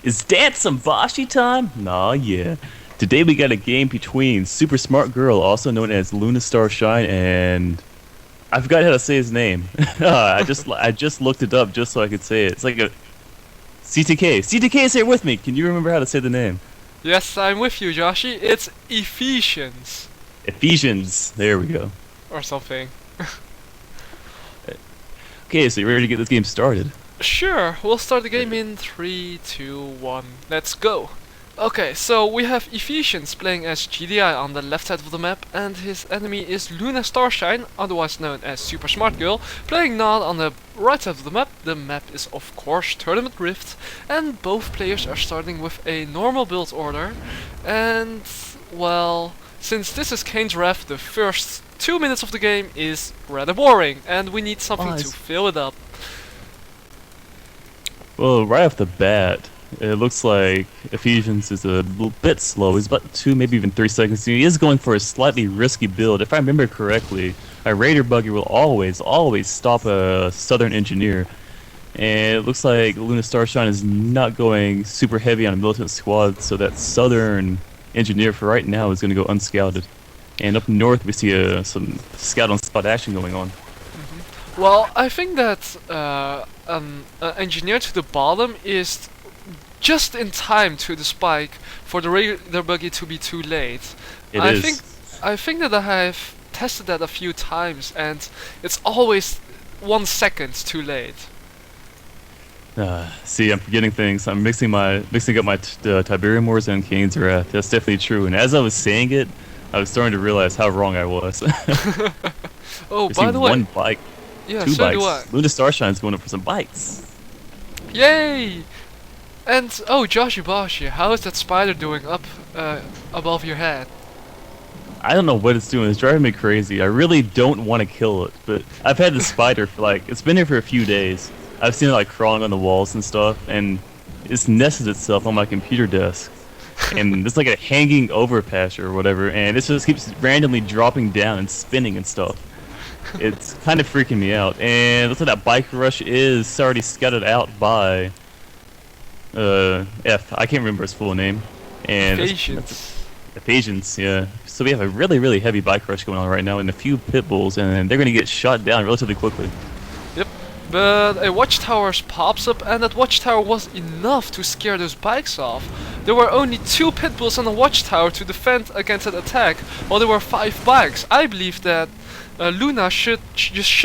Is that some Boshi time? Nah, yeah. Today we got a game between Super Smart Girl, also known as Luna Starshine, and I forgot how to say his name. I just looked it up just so I could say it. It's like a CTK. CTK is here with me. Can you remember how to say the name? Yes, I'm with you, Joshy. It's Ephesians. Ephesians. There we go. Or something. Okay, so you ready to get this game started? Sure, we'll start the game in 3, 2, 1. Let's go! Okay, so we have Ephesians playing as GDI on the left side of the map, and his enemy is Luna Starshine, otherwise known as Super Smart Girl, playing Nod on the right side of the map. The map is of course Tournament Rift, and both players are starting with a normal build order. And, well, since this is Kane's Ref, the first 2 minutes of the game is rather boring, and we need something to fill it up. Well, right off the bat, it looks like Ephesians is a little bit slow. He's about 2, maybe even 3 seconds. He is going for a slightly risky build. If I remember correctly, a Raider buggy will always stop a Southern Engineer. And it looks like Luna Starshine is not going super heavy on a militant squad, so that Southern Engineer for right now is going to go unscouted. And up north we see some scout on spot action going on. Well, I think that an engineer to the bottom is just in time to the spike for the Raider buggy to be too late. I think that I have tested that a few times, and it's always 1 second too late. See, I'm forgetting things. I'm mixing up my Tiberium Wars and Kane's Wrath. That's definitely true. And as I was saying it, I was starting to realize how wrong I was. Oh, by the way, one bike. yeah, 2 so bikes. do I. Luna Starshine's going up for some bikes. Yay! And oh, Joshyboshy, how is that spider doing up above your head? I don't know what it's doing. It's driving me crazy. I really don't want to kill it, but I've had the spider for it's been here for a few days. I've seen it crawling on the walls and stuff, and it's nested itself on my computer desk. And it's like a hanging overpass or whatever, and it just keeps randomly dropping down and spinning and stuff. It's kind of freaking me out. And looks like that bike rush is already scouted out by F. I can't remember his full name. And Ephesians, yeah. So we have a really heavy bike rush going on right now, and a few pit bulls, and they're gonna get shot down relatively quickly. Yep. But a watchtower pops up, and that watchtower was enough to scare those bikes off. There were only 2 pit bulls on the watchtower to defend against that attack, while there were 5 bikes. I believe that Luna should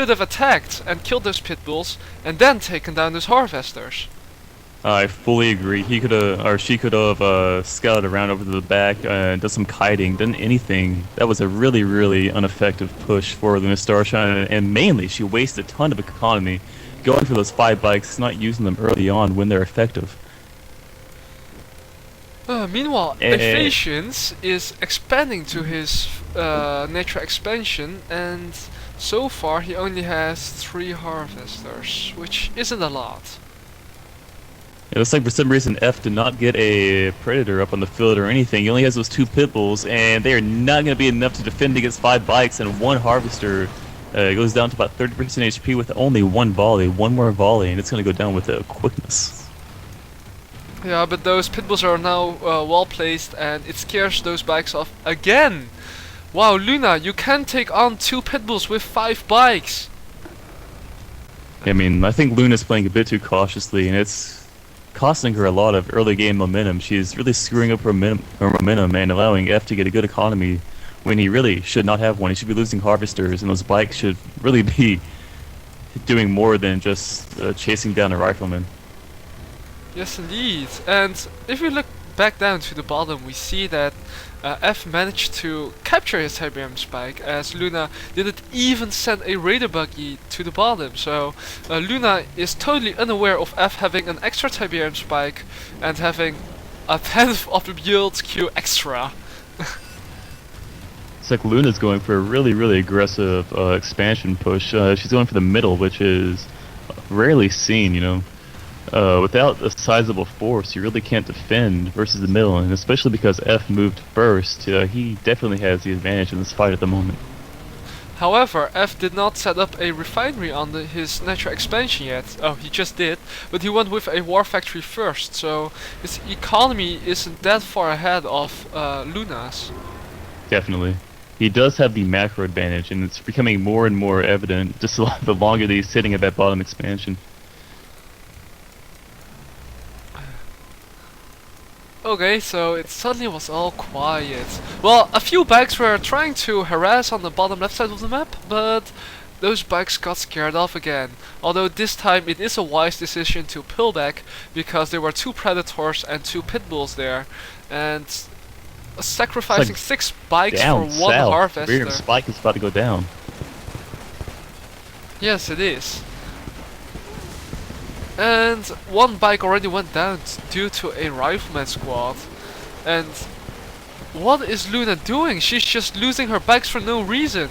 have attacked and killed those pit bulls, and then taken down those harvesters. I fully agree. He could have, or she could have, scouted around over to the back, done some kiting, done anything. That was a really ineffective push for Luna Starshine, and mainly she wasted a ton of economy going for those 5 bikes, not using them early on when they're effective. Meanwhile, Ephesians is expanding to his nature expansion, and so far he only has 3 harvesters, which isn't a lot. It looks like for some reason F did not get a Predator up on the field or anything. He only has those 2 pit bulls, and they are not going to be enough to defend against 5 bikes, and 1 harvester goes down to about 30% HP with only 1 volley, 1 more volley, and it's going to go down with quickness. Yeah, but those pit bulls are now well placed, and it scares those bikes off again. Wow, Luna, you can take on 2 pit bulls with 5 bikes. I mean, I think Luna's playing a bit too cautiously, and it's costing her a lot of early game momentum. She's really screwing up her momentum and allowing F to get a good economy when he really should not have one. He should be losing harvesters, and those bikes should really be doing more than just chasing down a rifleman. Yes, indeed. And if we look back down to the bottom, we see that F managed to capture his Tiberium spike, as Luna didn't even send a Raider buggy to the bottom. So Luna is totally unaware of F having an extra Tiberium spike and having a 10th of the build queue extra. It's like Luna's going for a really aggressive expansion push. She's going for the middle, which is rarely seen, you know. Without a sizable force, you really can't defend versus the middle, and especially because F moved first, he definitely has the advantage in this fight at the moment. However, F did not set up a refinery on his natural expansion yet. Oh, he just did, but he went with a war factory first, so his economy isn't that far ahead of Luna's. Definitely. He does have the macro advantage, and it's becoming more and more evident just the longer that he's sitting at that bottom expansion. Okay, so it suddenly was all quiet. Well, a few bikes were trying to harass on the bottom left side of the map, but those bikes got scared off again. Although this time it is a wise decision to pull back, because there were 2 predators and 2 pit bulls there, and sacrificing 6 bikes for 1 south. harvester. Rear spike is about to go down. Yes, it is. And 1 bike already went down due to a rifleman squad. And what is Luna doing? She's just losing her bikes for no reason.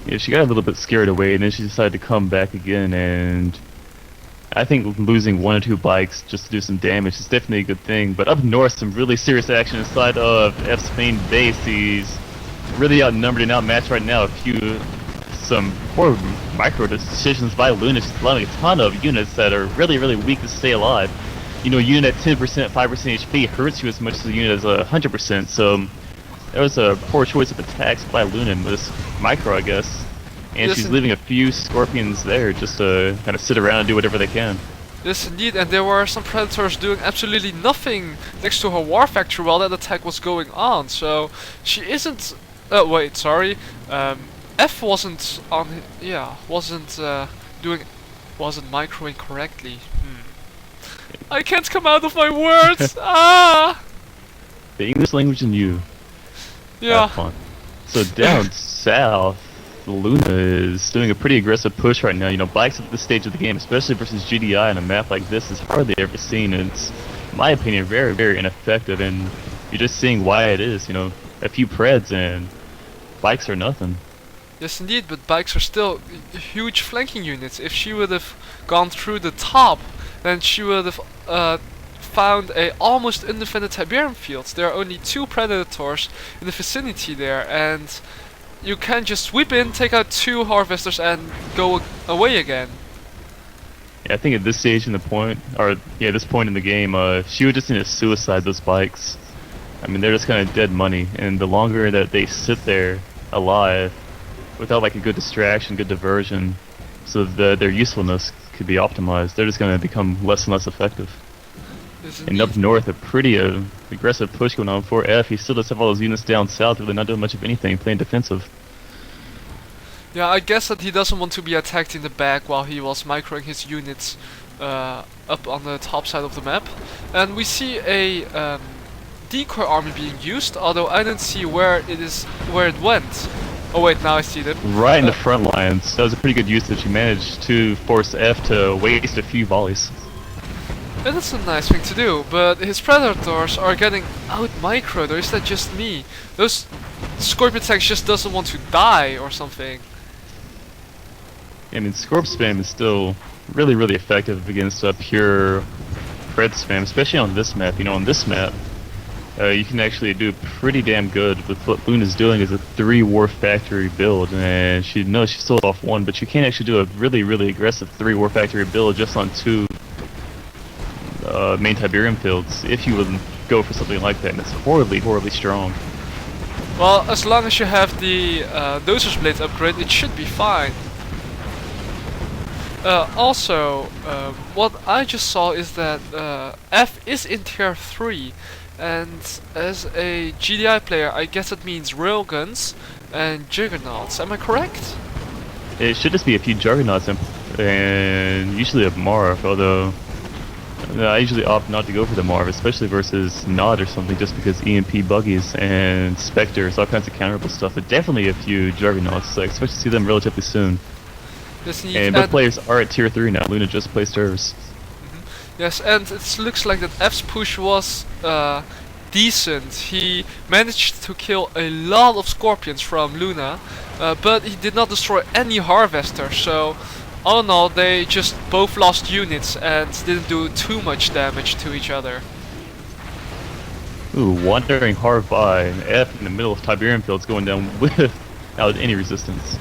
Yeah, she got a little bit scared away, and then she decided to come back again, and I think losing 1 or 2 bikes just to do some damage is definitely a good thing. But up north, some really serious action inside of F's main base. He's really outnumbered and outmatched right now. Some poor micro decisions by Luna, just allowing a ton of units that are really, really weak to stay alive. You know, a unit at 10%, 5% HP hurts you as much as a unit as 100%, so that was a poor choice of attacks by Luna in this micro, I guess. And Yes, she's leaving a few scorpions there just to kind of sit around and do whatever they can. Yes, indeed, and there were some predators doing absolutely nothing next to her war factory while that attack was going on, so she isn't... wait, sorry. F wasn't on... wasn't microing correctly. I can't come out of my words! Ah! The English language and you. Yeah. Have fun. So down south, Luna is doing a pretty aggressive push right now. You know, bikes at this stage of the game, especially versus GDI on a map like this, is hardly ever seen. And it's, in my opinion, very, very ineffective. And you're just seeing why it is. You know, a few preds and bikes are nothing. Yes, indeed, but bikes are still huge flanking units. If she would have gone through the top, then she would have found a almost undefended Tiberium field. There are only 2 predators in the vicinity there, and you can just sweep in, take out 2 harvesters, and go away again. Yeah, I think at this stage in the point, this point in the game, she would just need to suicide those bikes. I mean, they're just kind of dead money, and the longer that they sit there alive, without like a good distraction, good diversion, so that their usefulness could be optimized, they're just going to become less and less effective. And up north, a pretty aggressive push going on for F. He still does have all those units down south, really not doing much of anything, playing defensive. Yeah, I guess that he doesn't want to be attacked in the back while he was microing his units up on the top side of the map. And we see a decoy army being used, although I don't see where it went. Oh wait, now I see them. Right in the front lines. That was a pretty good usage. He managed to force F to waste a few volleys. And that's a nice thing to do, but his predators are getting out microed, or is that just me? Those Scorpion tanks just doesn't want to die or something. I mean, Scorp spam is still really, really effective against pure Pred spam, especially on this map. You know, on this map, you can actually do pretty damn good with what Luna's doing is a 3 War Factory build, and she sold off 1, but you can actually do a really, really aggressive 3 War Factory build just on 2 main Tiberium fields, if you would go for something like that, and it's horribly, horribly strong. Well, as long as you have the Doser's Blade upgrade, it should be fine. Also, what I just saw is that F is in tier 3, and as a GDI player, I guess it means railguns and juggernauts. Am I correct? It should just be a few juggernauts and usually a Marv, although I usually opt not to go for the Marv, especially versus Nod or something, just because EMP buggies and Spectres, all kinds of counterable stuff. But definitely a few juggernauts, so I expect to see them relatively soon. Yes, and both players are at tier 3 now. Luna just placed hers. Yes, and it looks like that F's push was decent. He managed to kill a lot of Scorpions from Luna, but he did not destroy any Harvesters, so all in all they just both lost units and didn't do too much damage to each other. Ooh, wandering hard by. F in the middle of Tiberian fields going down without any resistance.